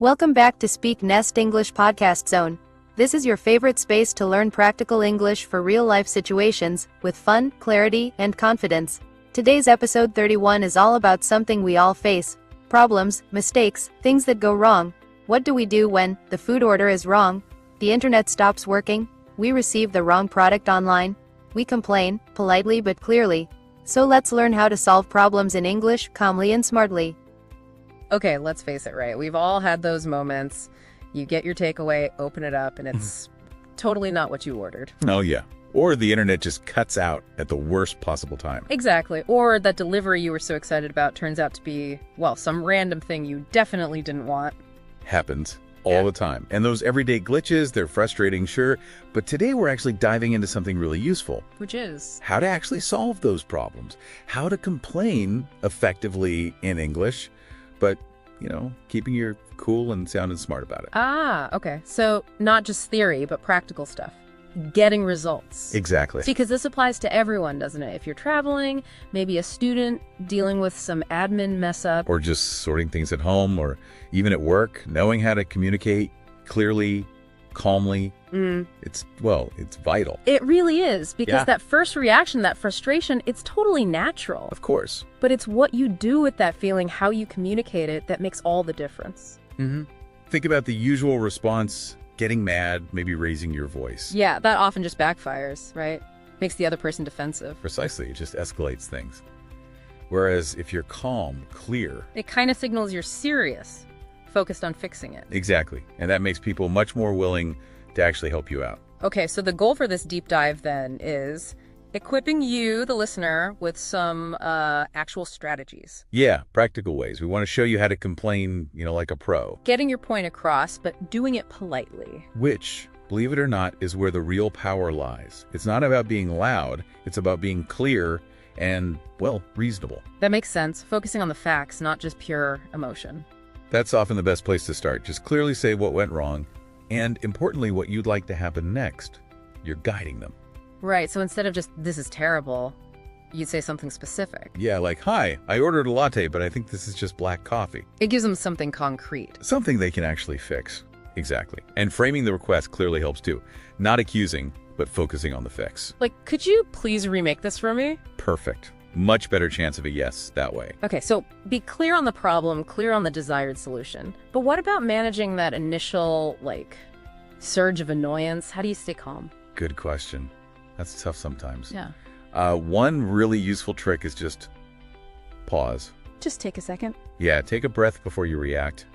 Welcome back to SpeakNest English Podcast Zone. This is your favorite space to learn practical English for real-life situations, with fun, clarity, and confidence. Today's episode 31 is all about something we all face: problems, mistakes, things that go wrong. What do we do when the food order is wrong, the internet stops working, we receive the wrong product online? We complain, politely but clearly. So let's learn how to solve problems in English calmly and smartly. Okay, let's face it, right? We've all had those moments. You get your takeaway, open it up, and it's totally not what you ordered. Oh, yeah. Or the internet just cuts out at the worst possible time. Exactly. Or that delivery you were so excited about turns out to be, well, some random thing you definitely didn't want. Happens all the time. And those everyday glitches, they're frustrating, sure. But today we're actually diving into something really useful. Which is? How to actually solve those problems. How to complain effectively in English, but, keeping your cool and sounding smart about it. Ah, okay. So not just theory, but practical stuff. Getting results. Exactly. See, because this applies to everyone, doesn't it? If you're traveling, maybe a student dealing with some admin mess up. Or just sorting things at home, or even at work, knowing how to communicate clearly, calmly. It's vital. It really is, because that first reaction, that frustration, it's totally natural. Of course. But it's what you do with that feeling, how you communicate it, that makes all the difference. Think about the usual response: getting mad, maybe raising your voice. Yeah, that often just backfires, right? Makes the other person defensive. Precisely, it just escalates things. Whereas if you're calm, clear... it kind of signals you're serious, focused on fixing it. Exactly, and that makes people much more willing to actually help you out. Okay, so the goal for this deep dive then is equipping you, the listener, with some actual strategies. Yeah, practical ways. We want to show you how to complain, like a pro. Getting your point across, but doing it politely. Which, believe it or not, is where the real power lies. It's not about being loud, it's about being clear and, reasonable. That makes sense. Focusing on the facts, not just pure emotion. That's often the best place to start. Just clearly say what went wrong, and importantly, what you'd like to happen next. You're guiding them. Right, so instead of just, "this is terrible," you'd say something specific. Yeah, like, "Hi, I ordered a latte, but I think this is just black coffee." It gives them something concrete. Something they can actually fix. Exactly. And framing the request clearly helps too. Not accusing, but focusing on the fix. Like, "could you please remake this for me?" Perfect. Much better chance of a yes that way. Okay, so be clear on the problem, clear on the desired solution. But what about managing that initial, surge of annoyance? How do you stay calm? Good question. That's tough sometimes. Yeah. One really useful trick is just pause. Just take a second. Yeah, take a breath before you react.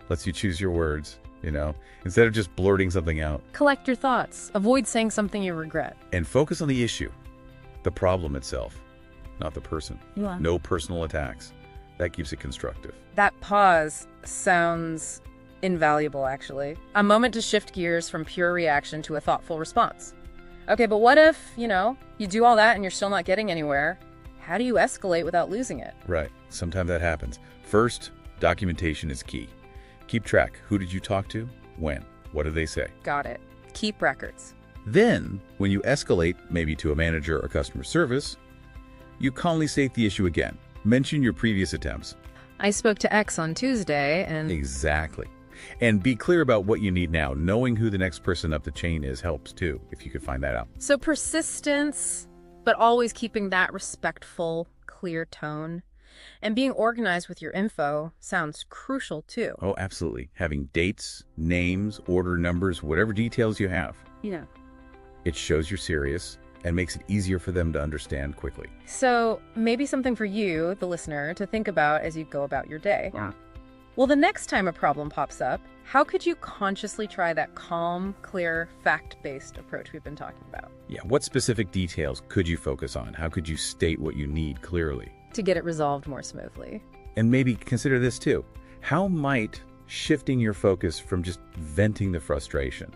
Lets you choose your words, instead of just blurting something out. Collect your thoughts. Avoid saying something you regret. And focus on the issue, the problem itself, not the person. Yeah. No personal attacks. That keeps it constructive. That pause sounds invaluable, actually. A moment to shift gears from pure reaction to a thoughtful response. Okay, but what if, you do all that and you're still not getting anywhere? How do you escalate without losing it? Right. Sometimes that happens. First, documentation is key. Keep track. Who did you talk to? When? What did they say? Got it. Keep records. Then, when you escalate, maybe to a manager or customer service, you calmly state the issue again. Mention your previous attempts. I spoke to X on Tuesday and... Exactly. And be clear about what you need now. Knowing who the next person up the chain is helps too, if you could find that out. So persistence, but always keeping that respectful, clear tone. And being organized with your info sounds crucial too. Oh, absolutely. Having dates, names, order numbers, whatever details you have. Yeah. It shows you're serious and makes it easier for them to understand quickly. So maybe something for you, the listener, to think about as you go about your day. Yeah. Well, the next time a problem pops up, how could you consciously try that calm, clear, fact-based approach we've been talking about? Yeah, what specific details could you focus on? How could you state what you need clearly? To get it resolved more smoothly. And maybe consider this too. How might shifting your focus from just venting the frustration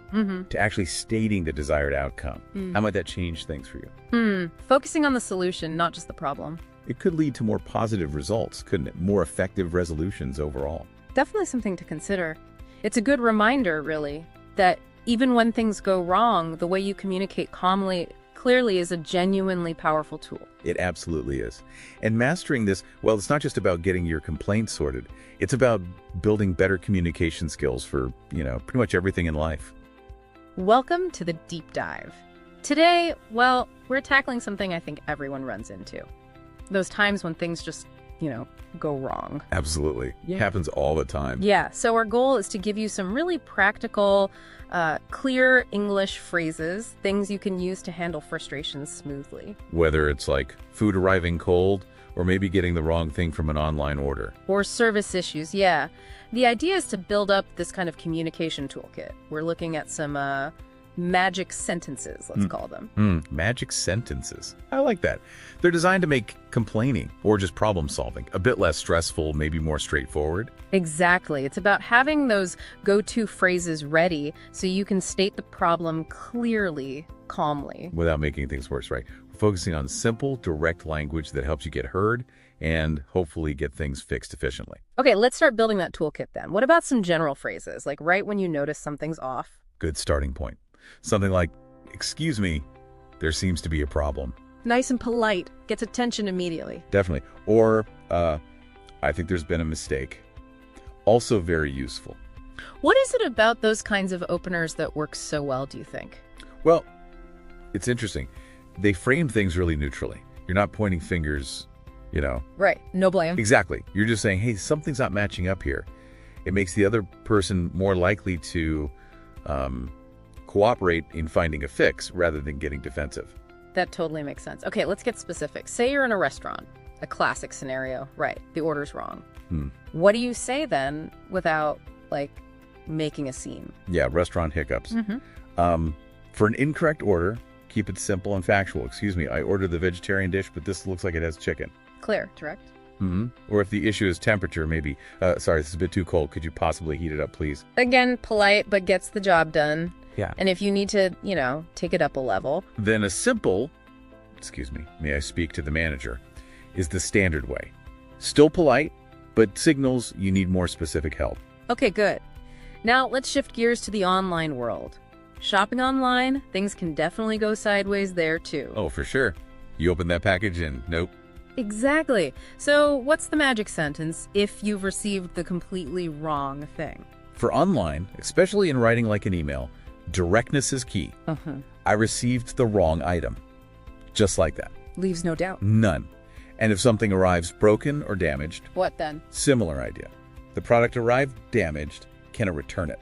to actually stating the desired outcome, how might that change things for you? Focusing on the solution, not just the problem. It could lead to more positive results, couldn't it? More effective resolutions overall. Definitely something to consider. It's a good reminder, really, that even when things go wrong, the way you communicate calmly, clearly is a genuinely powerful tool. It absolutely is. And mastering this, well, it's not just about getting your complaints sorted. It's about building better communication skills for, pretty much everything in life. Welcome to the deep dive. Today, well, we're tackling something I think everyone runs into. Those times when things just, go wrong. Absolutely. Yeah. Happens all the time. Yeah. So our goal is to give you some really practical, clear English phrases, things you can use to handle frustrations smoothly. Whether it's like food arriving cold or maybe getting the wrong thing from an online order. Or service issues, yeah. The idea is to build up this kind of communication toolkit. We're looking at some magic sentences, let's call them. Magic sentences. I like that. They're designed to make complaining or just problem solving a bit less stressful, maybe more straightforward. Exactly. It's about having those go-to phrases ready so you can state the problem clearly, calmly. Without making things worse, right? We're focusing on simple, direct language that helps you get heard and hopefully get things fixed efficiently. Okay, let's start building that toolkit then. What about some general phrases, like right when you notice something's off? Good starting point. Something like, excuse me, there seems to be a problem. Nice and polite. Gets attention immediately. Definitely. Or, I think there's been a mistake. Also very useful. What is it about those kinds of openers that work so well, do you think? Well, it's interesting. They frame things really neutrally. You're not pointing fingers, Right. No blame. Exactly. You're just saying, hey, something's not matching up here. It makes the other person more likely to cooperate in finding a fix rather than getting defensive. That totally makes sense. Okay, let's get specific. Say you're in a restaurant. A classic scenario. Right. The order's wrong. What do you say then without, making a scene? Yeah, restaurant hiccups. For an incorrect order, keep it simple and factual. Excuse me, I ordered the vegetarian dish, but this looks like it has chicken. Clear, direct. Or if the issue is temperature, maybe, sorry, this is a bit too cold. Could you possibly heat it up, please? Again, polite, but gets the job done. Yeah. And if you need to, take it up a level. Then a simple, excuse me, may I speak to the manager, is the standard way. Still polite, but signals you need more specific help. Okay, good. Now let's shift gears to the online world. Shopping online, things can definitely go sideways there too. Oh, for sure. You open that package and nope. Exactly. So what's the magic sentence if you've received the completely wrong thing? For online, especially in writing like an email, directness is key. I received the wrong item. Just like that. Leaves no doubt. None. And if something arrives broken or damaged, what then? Similar idea. The product arrived damaged. Can I return it?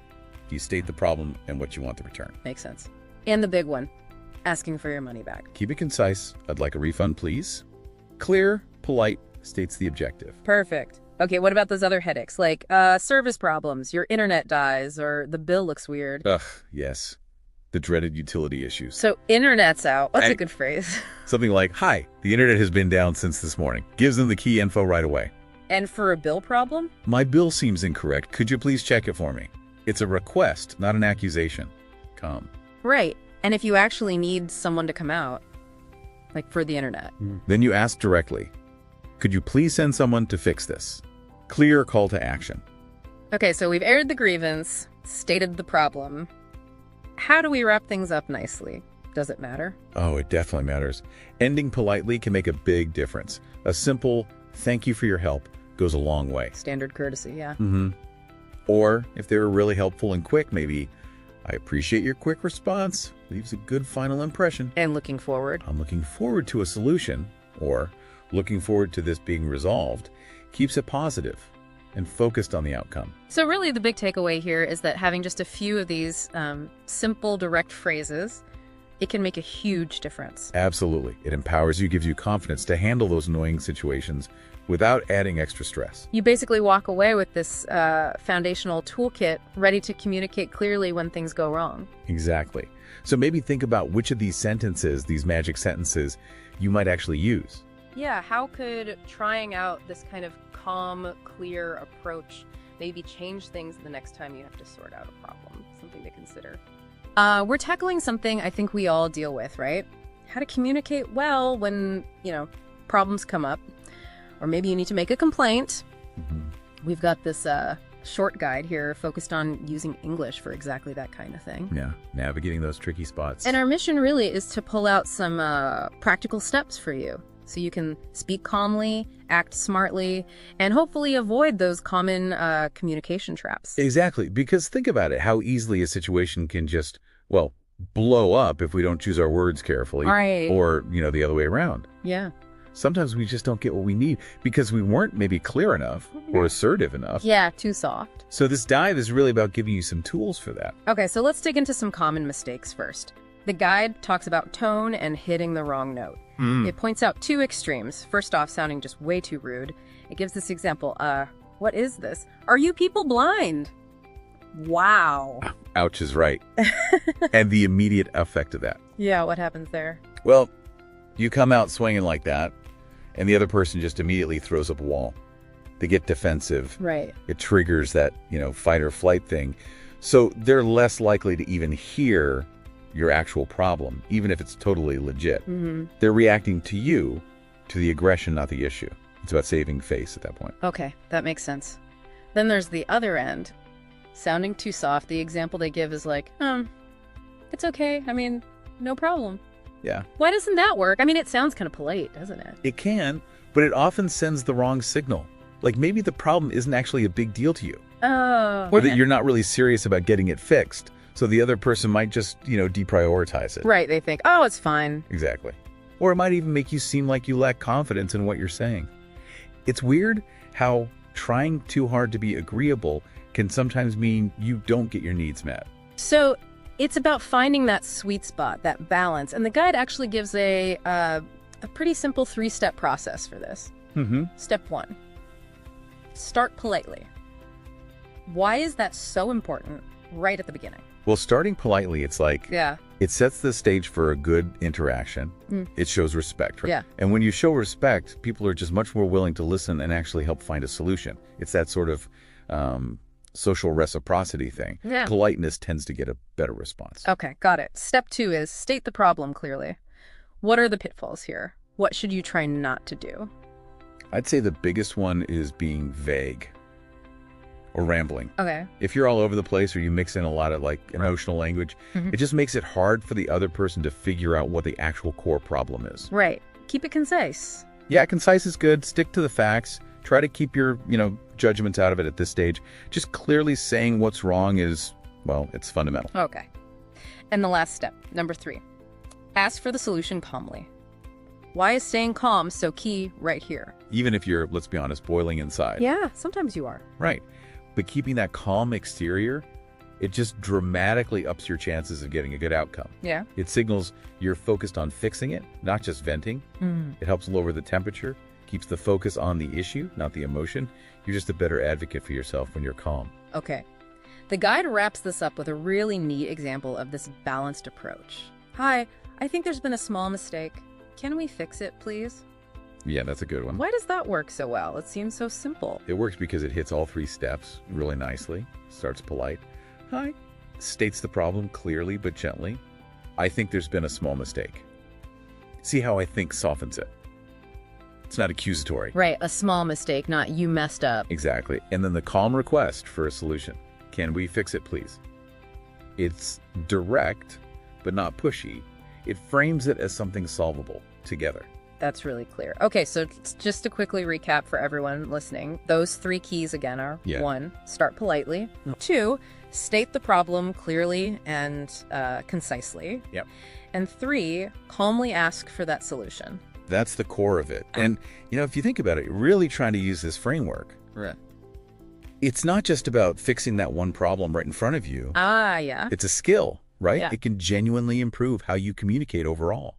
You state the problem and what you want to return. Makes sense. And the big one, asking for your money back. Keep it concise. I'd like a refund, please. Clear, polite, states the objective. Perfect. Okay, what about those other headaches, like service problems, your internet dies, or the bill looks weird? Ugh, yes. The dreaded utility issues. So internet's out. That's a good phrase. Something like, hi, the internet has been down since this morning. Gives them the key info right away. And for a bill problem? My bill seems incorrect. Could you please check it for me? It's a request, not an accusation. Calm. Right. And if you actually need someone to come out, like for the internet. Then you ask directly, could you please send someone to fix this? Clear call to action. Okay, so we've aired the grievance, stated the problem. How do we wrap things up nicely? Does it matter? Oh, it definitely matters. Ending politely can make a big difference. A simple thank you for your help goes a long way. Standard courtesy, yeah. Or if they were really helpful and quick, maybe, I appreciate your quick response. Leaves a good final impression. And looking forward. I'm looking forward to a solution, or looking forward to this being resolved, keeps it positive and focused on the outcome. So really the big takeaway here is that having just a few of these simple, direct phrases, it can make a huge difference. Absolutely. It empowers you, gives you confidence to handle those annoying situations without adding extra stress. You basically walk away with this foundational toolkit ready to communicate clearly when things go wrong. Exactly. So maybe think about which of these sentences, these magic sentences, you might actually use. Yeah, how could trying out this kind of calm, clear approach maybe change things the next time you have to sort out a problem? Something to consider. We're tackling something I think we all deal with, right? How to communicate well when, problems come up. Or maybe you need to make a complaint. We've got this short guide here focused on using English for exactly that kind of thing. Yeah, navigating those tricky spots. And our mission really is to pull out some practical steps for you so you can speak calmly, act smartly, and hopefully avoid those common communication traps. Exactly, because think about it, how easily a situation can just, well, blow up if we don't choose our words carefully. Right. Or, the other way around. Yeah. Sometimes we just don't get what we need because we weren't maybe clear enough or assertive enough. Yeah, too soft. So this dive is really about giving you some tools for that. Okay, so let's dig into some common mistakes first. The guide talks about tone and hitting the wrong note. It points out two extremes. First off, sounding just way too rude. It gives this example. What is this? Are you people blind? Wow. Ouch is right. And the immediate effect of that. Yeah, what happens there? Well, you come out swinging like that, and the other person just immediately throws up a wall. They get defensive. Right. It triggers that, fight or flight thing. So they're less likely to even hear your actual problem, even if it's totally legit. They're reacting to you, to the aggression, not the issue. It's about saving face at that point. Okay, that makes sense. Then there's the other end. Sounding too soft. The example they give is like, it's okay. I mean, no problem. Yeah. Why doesn't that work? I mean, it sounds kind of polite, doesn't it? It can, but it often sends the wrong signal. Like maybe the problem isn't actually a big deal to you. Oh. Or that you're not really serious about getting it fixed. So the other person might just, deprioritize it. Right, they think, oh, it's fine. Exactly. Or it might even make you seem like you lack confidence in what you're saying. It's weird how trying too hard to be agreeable can sometimes mean you don't get your needs met. So it's about finding that sweet spot, that balance. And the guide actually gives a pretty simple 3-step process for this. Step 1, start politely. Why is that so important right at the beginning? Well, starting politely, it's like, it sets the stage for a good interaction. It shows respect, right? Yeah. And when you show respect, people are just much more willing to listen and actually help find a solution. It's that sort of social reciprocity thing. Yeah. Politeness tends to get a better response. Okay, got it. Step 2 is state the problem clearly. What are the pitfalls here? What should you try not to do? I'd say the biggest one is being vague or rambling. Okay. If you're all over the place or you mix in a lot of emotional language, it just makes it hard for the other person to figure out what the actual core problem is. Right. Keep it concise. Yeah, concise is good. Stick to the facts. Try to keep your, judgments out of it at this stage. Just clearly saying what's wrong is, well, it's fundamental. Okay. And the last step, number 3. Ask for the solution calmly. Why is staying calm so key right here? Even if you're, let's be honest, boiling inside. Yeah, sometimes you are. Right. But keeping that calm exterior, it just dramatically ups your chances of getting a good outcome. Yeah. It signals you're focused on fixing it, not just venting. It helps lower the temperature, keeps the focus on the issue, not the emotion. You're just a better advocate for yourself when you're calm. Okay. The guide wraps this up with a really neat example of this balanced approach. Hi, I think there's been a small mistake. Can we fix it, please? Yeah, that's a good one. Why does that work so well? It seems so simple. It works because it hits all 3 steps really nicely. Starts polite. Hi. States the problem clearly but gently. I think there's been a small mistake. See how I think softens it. It's not accusatory. Right, a small mistake, not you messed up. Exactly. And then the calm request for a solution. Can we fix it, please? It's direct, but not pushy. It frames it as something solvable together. That's really clear. Okay, so just to quickly recap for everyone listening, those 3 keys again are 1, start politely. 2, state the problem clearly and concisely. Yep. And 3, calmly ask for that solution. That's the core of it. And, if you think about it, really trying to use this framework, Right. It's not just about fixing that one problem right in front of you. Yeah. It's a skill, right? Yeah. It can genuinely improve how you communicate overall.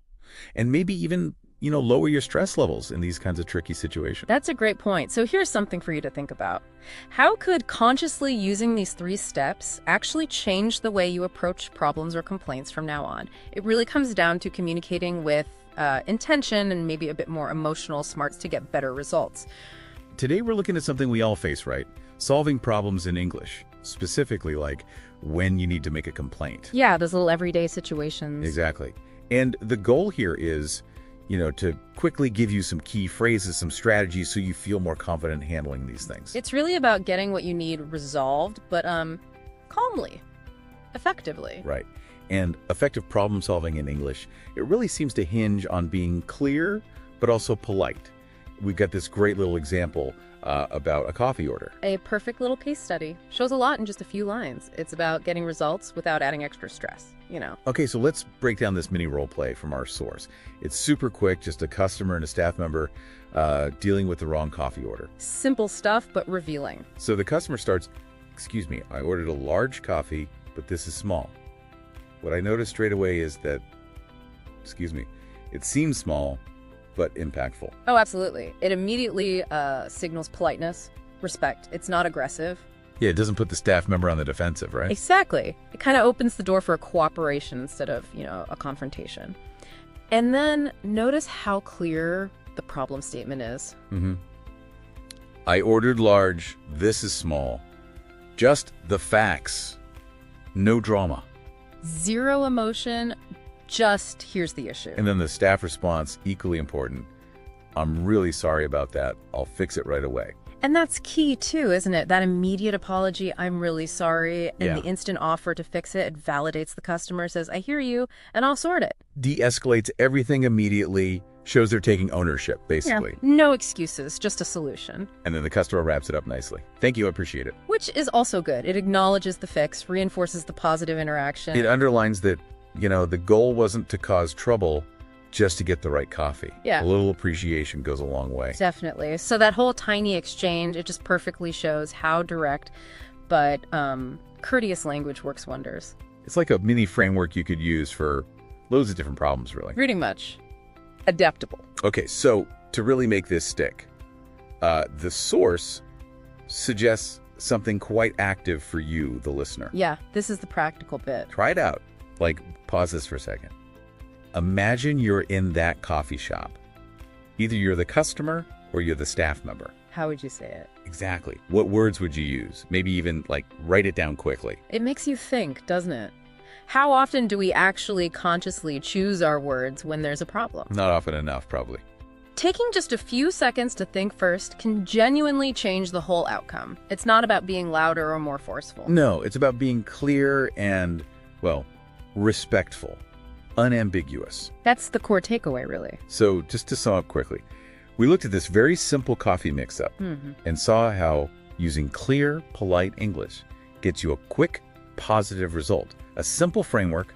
And maybe even, lower your stress levels in these kinds of tricky situations. That's a great point. So here's something for you to think about. How could consciously using these 3 steps actually change the way you approach problems or complaints from now on? It really comes down to communicating with intention and maybe a bit more emotional smarts to get better results. Today we're looking at something we all face, right? Solving problems in English, specifically like when you need to make a complaint. Yeah, those little everyday situations. Exactly. And the goal here is, to quickly give you some key phrases, some strategies so you feel more confident handling these things. It's really about getting what you need resolved, but calmly, effectively. Right. And effective problem solving in English, it really seems to hinge on being clear, but also polite. We've got this great little example about a coffee order. A perfect little case study. Shows a lot in just a few lines. It's about getting results without adding extra stress, Okay, so let's break down this mini role play from our source. It's super quick, just a customer and a staff member dealing with the wrong coffee order. Simple stuff, but revealing. So the customer starts, "Excuse me, I ordered a large coffee, but this is small." What I noticed straight away is that, it seems small, but impactful. Oh, absolutely. It immediately signals politeness, respect. It's not aggressive. Yeah, it doesn't put the staff member on the defensive, right? Exactly. It kind of opens the door for a cooperation instead of, a confrontation. And then notice how clear the problem statement is. I ordered large, this is small. Just the facts. No drama. Zero emotion, just here's the issue. And then the staff response, equally important. I'm really sorry about that. I'll fix it right away. And that's key too, isn't it? That immediate apology, I'm really sorry, and Yeah. the instant offer to fix it, it validates the customer, says, I hear you, and I'll sort it. De-escalates everything immediately, shows they're taking ownership, basically. No excuses, just a solution. And then the customer wraps it up nicely. Thank you, I appreciate it. Which is also good. It acknowledges the fix, reinforces the positive interaction. It underlines that, the goal wasn't to cause trouble, just to get the right coffee. Yeah. A little appreciation goes a long way. Definitely. So that whole tiny exchange, it just perfectly shows how direct, but courteous language works wonders. It's like a mini framework you could use for loads of different problems, really. Pretty much. Adaptable. Okay, so to really make this stick, the source suggests something quite active for you, the listener. Yeah, this is the practical bit. Try it out. Pause this for a second. Imagine you're in that coffee shop. Either you're the customer or you're the staff member. How would you say it? Exactly. What words would you use? Maybe even write it down quickly. It makes you think, doesn't it? How often do we actually consciously choose our words when there's a problem? Not often enough, probably. Taking just a few seconds to think first can genuinely change the whole outcome. It's not about being louder or more forceful. No, it's about being clear and, respectful. Unambiguous. That's the core takeaway, really. So just to sum up quickly, we looked at this very simple coffee mix-up and saw how using clear, polite English gets you a quick, positive result. A simple framework,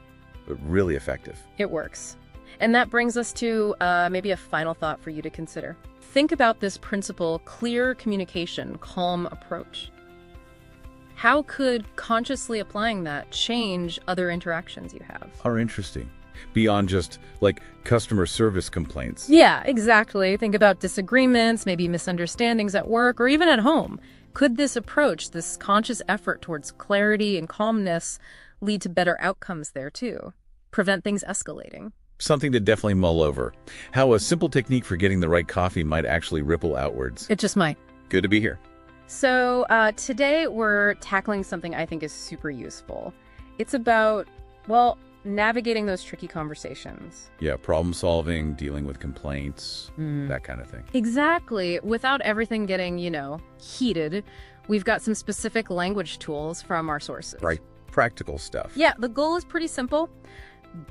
but really effective. It works. And that brings us to maybe a final thought for you to consider. Think about this principle, clear communication, calm approach. How could consciously applying that change other interactions you have? Are interesting. Beyond just customer service complaints. Yeah, exactly. Think about disagreements, maybe misunderstandings at work or even at home. Could this approach, this conscious effort towards clarity and calmness, lead to better outcomes there too? Prevent things escalating? Something to definitely mull over. How a simple technique for getting the right coffee might actually ripple outwards. It just might. Good to be here. So today we're tackling something I think is super useful. It's about, navigating those tricky conversations. Yeah, problem solving, dealing with complaints, that kind of thing. Exactly. Without everything getting, heated, we've got some specific language tools from our sources. Right. Practical stuff. Yeah, the goal is pretty simple.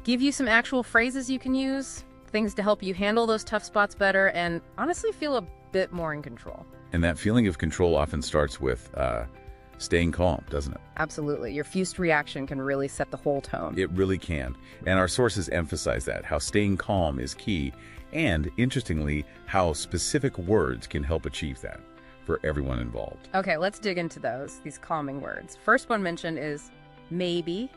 Give you some actual phrases you can use, things to help you handle those tough spots better, and honestly feel a bit more in control. And that feeling of control often starts with staying calm, doesn't it? Absolutely. Your first reaction can really set the whole tone. It really can. And our sources emphasize that, how staying calm is key, and, interestingly, how specific words can help achieve that for everyone involved. Okay, let's dig into these calming words. First one mentioned is maybe.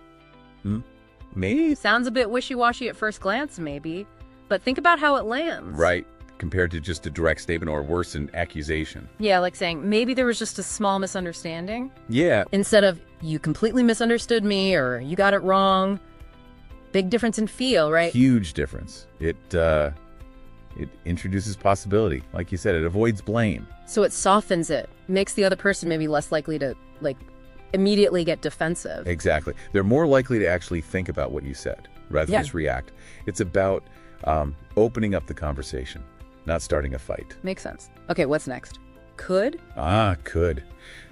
Maybe? Sounds a bit wishy-washy at first glance, maybe, but think about how it lands. Right. Compared to just a direct statement or worse, an accusation. Yeah, like saying, maybe there was just a small misunderstanding. Yeah. Instead of, you completely misunderstood me, or you got it wrong. Big difference in feel, right? Huge difference. It introduces possibility. Like you said, it avoids blame. So it softens it, makes the other person maybe less likely to, immediately get defensive. Exactly. They're more likely to actually think about what you said rather than just react. It's about Opening up the conversation, not starting a fight. Makes sense. Okay, what's next? Could? Could.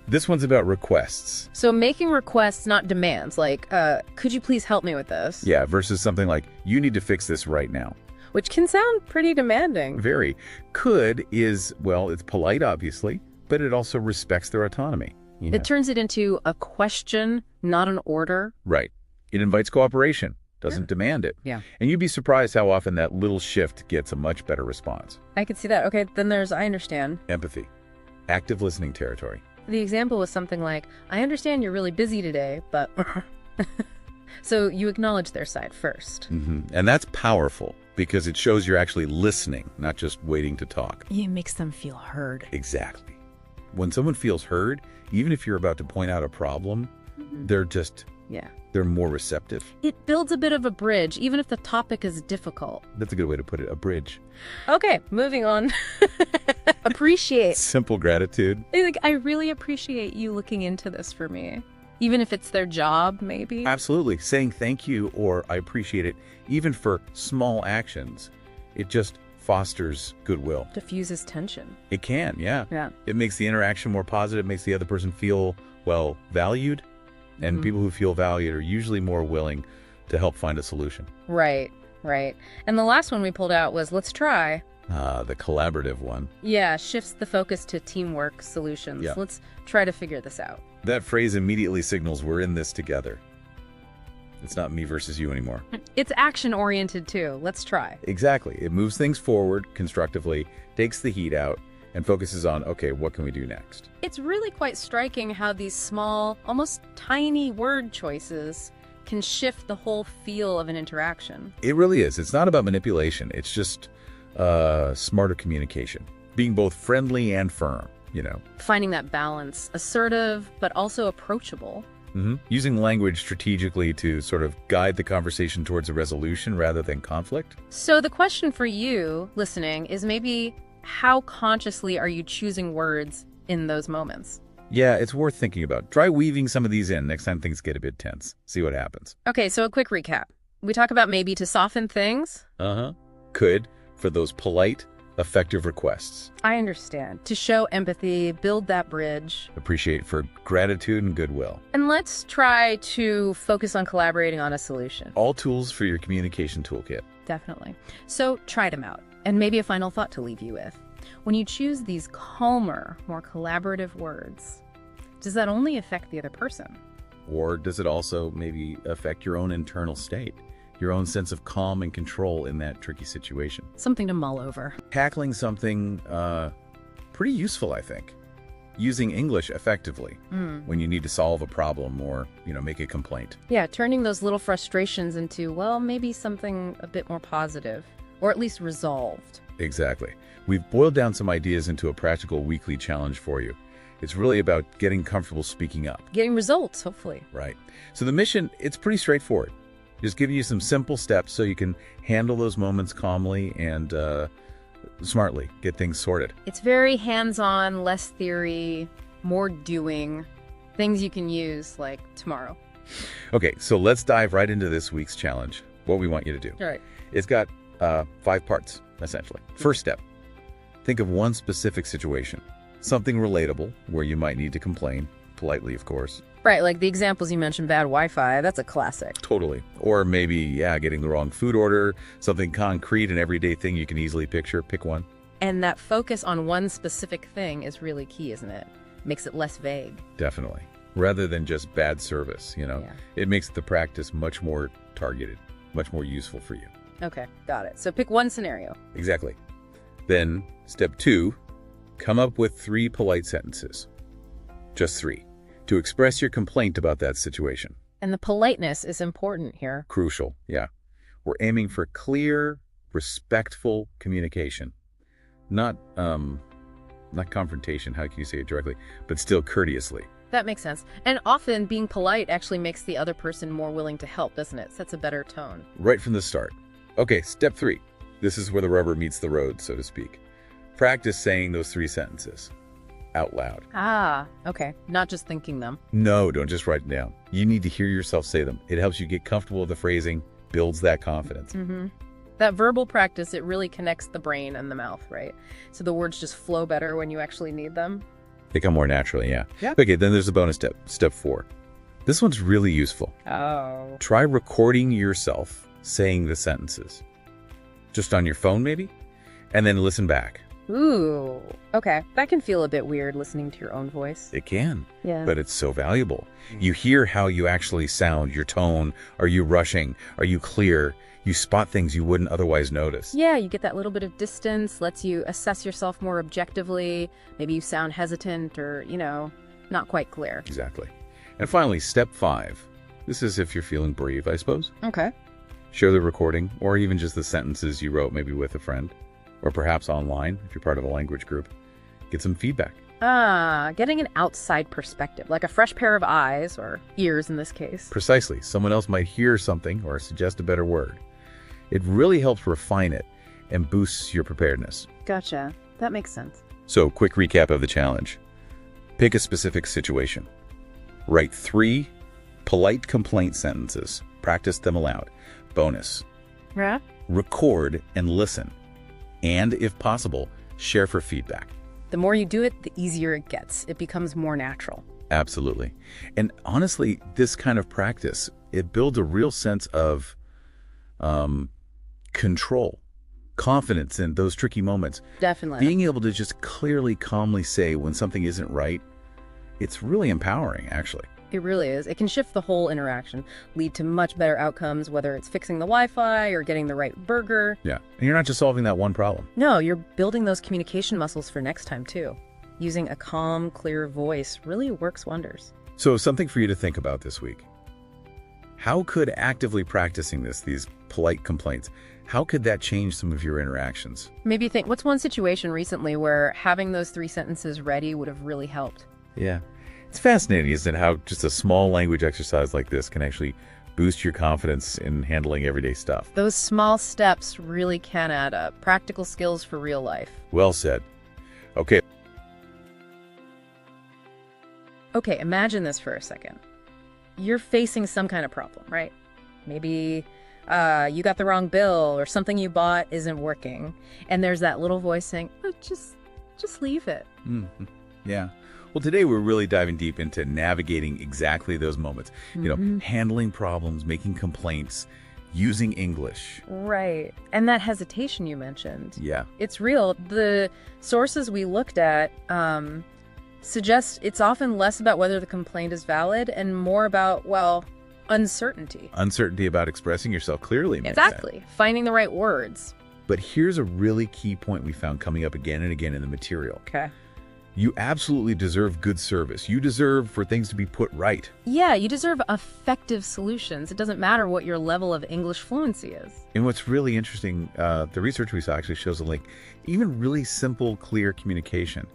This one's about requests. So making requests, not demands, like, could you please help me with this? Yeah, versus something like, you need to fix this right now. Which can sound pretty demanding. Very. Could is, well, it's polite, obviously, but it also respects their autonomy. You know? It turns it into a question, not an order. Right. It invites cooperation, doesn't demand it. Yeah. And you'd be surprised how often that little shift gets a much better response. I could see that. Okay, then there's, I understand. Empathy. Active listening territory. The example was something like, I understand you're really busy today, but... So you acknowledge their side first. And that's powerful because it shows you're actually listening, not just waiting to talk. It makes them feel heard. Exactly. When someone feels heard, even if you're about to point out a problem, they're more receptive. It builds a bit of a bridge, even if the topic is difficult. That's a good way to put it, a bridge. Okay, moving on. Appreciate. Simple gratitude. I really appreciate you looking into this for me. Even if it's their job, maybe. Absolutely. Saying thank you or I appreciate it, even for small actions, it just fosters goodwill. Diffuses tension. It can, yeah. Yeah. It makes the interaction more positive, makes the other person feel, well, valued. And people who feel valued are usually more willing to help find a solution. Right, right. And the last one we pulled out was, let's try. The collaborative one. Yeah, shifts the focus to teamwork solutions. Yeah. Let's try to figure this out. That phrase immediately signals we're in this together. It's not me versus you anymore. It's action-oriented, too. Let's try. Exactly. It moves things forward constructively, takes the heat out, and focuses on, okay, what can we do next? It's really quite striking how these small, almost tiny word choices can shift the whole feel of an interaction. It really is. It's not about manipulation. It's just smarter communication. Being both friendly and firm, you know. Finding that balance, assertive, but also approachable. Using language strategically to sort of guide the conversation towards a resolution rather than conflict. So the question for you, listening, is maybe how consciously are you choosing words in those moments? Yeah, it's worth thinking about. Try weaving some of these in next time things get a bit tense. See what happens. Okay, so a quick recap. We talk about maybe to soften things. Could, for those polite, effective requests. I understand. To show empathy, build that bridge. Appreciate for gratitude and goodwill. And let's try to focus on collaborating on a solution. All tools for your communication toolkit. Definitely. So try them out. And maybe a final thought to leave you with. When you choose these calmer, more collaborative words, does that only affect the other person? Or does it also maybe affect your own internal state? Your own sense of calm and control in that tricky situation? Something to mull over. Tackling something pretty useful, I think. Using English effectively when you need to solve a problem or, make a complaint. Yeah, turning those little frustrations into, well, maybe something a bit more positive, or at least resolved. Exactly. We've boiled down some ideas into a practical weekly challenge for you. It's really about getting comfortable speaking up. Getting results, hopefully. Right. So the mission, it's pretty straightforward. Just giving you some simple steps so you can handle those moments calmly and smartly, get things sorted. It's very hands-on, less theory, more doing, things you can use like tomorrow. Okay, so let's dive right into this week's challenge, what we want you to do. All right. It's got 5 parts, essentially. First step, think of one specific situation, something relatable where you might need to complain, politely, of course. Right, like the examples you mentioned, bad Wi-Fi, that's a classic. Totally. Or maybe, getting the wrong food order, something concrete, an everyday thing you can easily picture. Pick one. And that focus on one specific thing is really key, isn't it? Makes it less vague. Definitely. Rather than just bad service, It makes the practice much more targeted, much more useful for you. Okay, got it. So pick one scenario. Exactly. Then, step 2, come up with 3 polite sentences. Just 3. To express your complaint about that situation. And the politeness is important here. Crucial, yeah. We're aiming for clear, respectful communication. Not confrontation, how can you say it directly, but still courteously. That makes sense. And often being polite actually makes the other person more willing to help, doesn't it? Sets a better tone. Right from the start. Okay, step 3. This is where the rubber meets the road, so to speak. Practice saying those 3 sentences out loud. Okay. Not just thinking them. No, don't just write them down. You need to hear yourself say them. It helps you get comfortable with the phrasing, builds that confidence. That verbal practice, it really connects the brain and the mouth, right? So the words just flow better when you actually need them. They come more naturally, yeah. Yeah. Okay, then there's a bonus step. Step 4. This one's really useful. Oh. Try recording yourself saying the sentences. Just on your phone, maybe? And then listen back. Ooh. Okay. That can feel a bit weird, listening to your own voice. It can, Yeah. but it's so valuable. You hear how you actually sound, your tone. Are you rushing? Are you clear? You spot things you wouldn't otherwise notice. Yeah, you get that little bit of distance, lets you assess yourself more objectively. Maybe you sound hesitant or, not quite clear. Exactly. And finally, step 5. This is if you're feeling brave, I suppose. Okay. Share the recording, or even just the sentences you wrote maybe with a friend, or perhaps online if you're part of a language group. Get some feedback. Getting an outside perspective, like a fresh pair of eyes, or ears in this case. Precisely. Someone else might hear something or suggest a better word. It really helps refine it and boosts your preparedness. Gotcha. That makes sense. So, quick recap of the challenge. Pick a specific situation. Write 3 polite complaint sentences. Practice them aloud. Bonus. Yeah? Record and listen. And, if possible, share for feedback. The more you do it, the easier it gets. It becomes more natural. Absolutely. And honestly, this kind of practice, it builds a real sense of control, confidence in those tricky moments. Definitely. Being able to just clearly, calmly say when something isn't right, it's really empowering, actually. It really is. It can shift the whole interaction, lead to much better outcomes, whether it's fixing the Wi-Fi or getting the right burger. Yeah. And you're not just solving that one problem. No, you're building those communication muscles for next time, too. Using a calm, clear voice really works wonders. So something for you to think about this week. How could actively practicing these polite complaints, how could that change some of your interactions? Maybe think, what's one situation recently where having those 3 sentences ready would have really helped? Yeah. It's fascinating, isn't it, how just a small language exercise like this can actually boost your confidence in handling everyday stuff. Those small steps really can add up. Practical skills for real life. Well said. Okay. Okay, imagine this for a second. You're facing some kind of problem, right? Maybe you got the wrong bill or something you bought isn't working. And there's that little voice saying, oh, just leave it. Mm-hmm. Yeah. Well, today we're really diving deep into navigating exactly those moments. Handling problems, making complaints, using English. Right. And that hesitation you mentioned. Yeah. It's real. The sources we looked at suggest it's often less about whether the complaint is valid and more about, uncertainty. Uncertainty about expressing yourself clearly. Exactly. Finding the right words. But here's a really key point we found coming up again and again in the material. Okay. You absolutely deserve good service. You deserve for things to be put right. Yeah, you deserve effective solutions. It doesn't matter what your level of English fluency is. And what's really interesting, the research we saw actually shows a link. Even really simple, clear communication,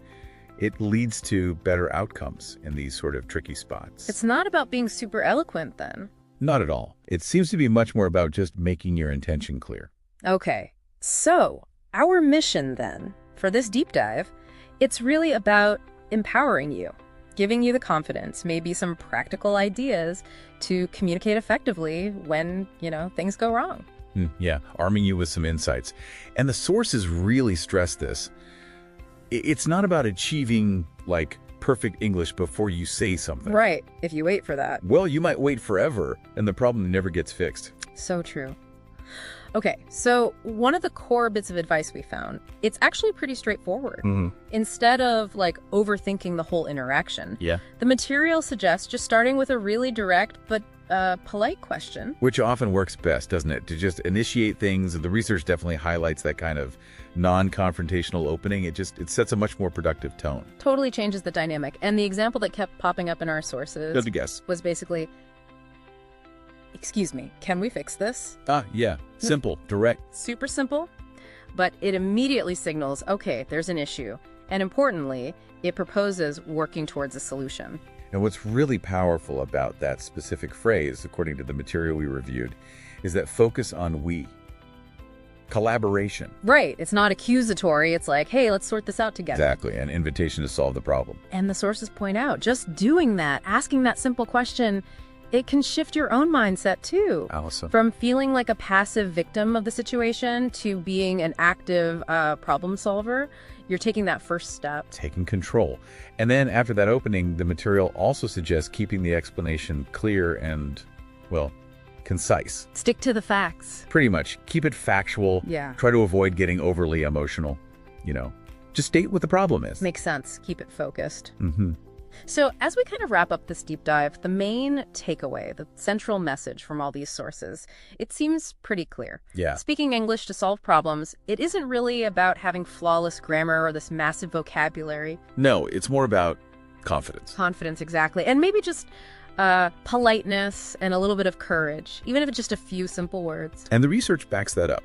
it leads to better outcomes in these sort of tricky spots. It's not about being super eloquent then. Not at all. It seems to be much more about just making your intention clear. Okay, so our mission then for this deep dive, it's really about empowering you, giving you the confidence, maybe some practical ideas to communicate effectively when, things go wrong. Yeah, arming you with some insights. And the sources really stress this. It's not about achieving, perfect English before you say something. Right, if you wait for that. Well, you might wait forever, and the problem never gets fixed. So true. Okay, so one of the core bits of advice we found, it's actually pretty straightforward. Instead of overthinking the whole interaction, the material suggests just starting with a really direct but polite question. Which often works best, doesn't it? To just initiate things. The research definitely highlights that kind of non-confrontational opening. It sets a much more productive tone. Totally changes the dynamic. And the example that kept popping up in our sources Good to guess. was basically, excuse me, can we fix this? Yeah. Simple, direct. Super simple, but it immediately signals, okay, there's an issue. And importantly, it proposes working towards a solution. And what's really powerful about that specific phrase, according to the material we reviewed, is that focus on we. Collaboration. Right. It's not accusatory. It's like, hey, let's sort this out together. Exactly. An invitation to solve the problem. And the sources point out, just doing that, asking that simple question, it can shift your own mindset too. Allison. From feeling like a passive victim of the situation to being an active problem solver. You're taking that first step. Taking control. And then after that opening, the material also suggests keeping the explanation clear and, well, concise. Stick to the facts. Pretty much. Keep it factual. Yeah. Try to avoid getting overly emotional. Just state what the problem is. Makes sense. Keep it focused. Mm-hmm. So as we kind of wrap up this deep dive, the main takeaway, the central message from all these sources, it seems pretty clear. Yeah. Speaking English to solve problems, it isn't really about having flawless grammar or this massive vocabulary. No, it's more about confidence. Confidence, exactly. And maybe just politeness and a little bit of courage, even if it's just a few simple words. And the research backs that up.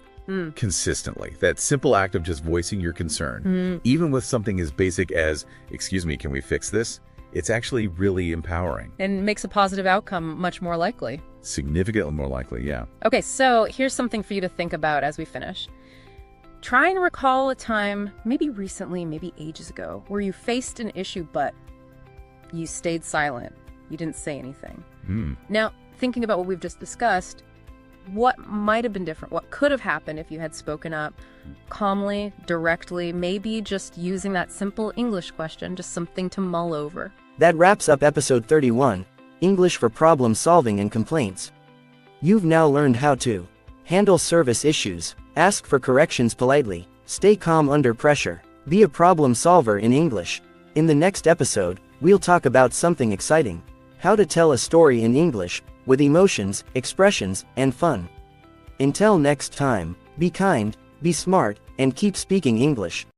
Consistently. That simple act of just voicing your concern, even with something as basic as, "Excuse me, can we fix this?" It's actually really empowering. And makes a positive outcome much more likely. Significantly more likely, yeah. Okay, so here's something for you to think about as we finish. Try and recall a time, maybe recently, maybe ages ago, where you faced an issue, but you stayed silent. You didn't say anything. Now, thinking about what we've just discussed, what might have been different? What could have happened if you had spoken up calmly, directly, maybe just using that simple English question, just something to mull over? That wraps up episode 31, English for Problem Solving and Complaints. You've now learned how to handle service issues, ask for corrections politely, stay calm under pressure, be a problem solver in English. In the next episode, we'll talk about something exciting: how to tell a story in English, with emotions, expressions, and fun. Until next time, be kind, be smart, and keep speaking English.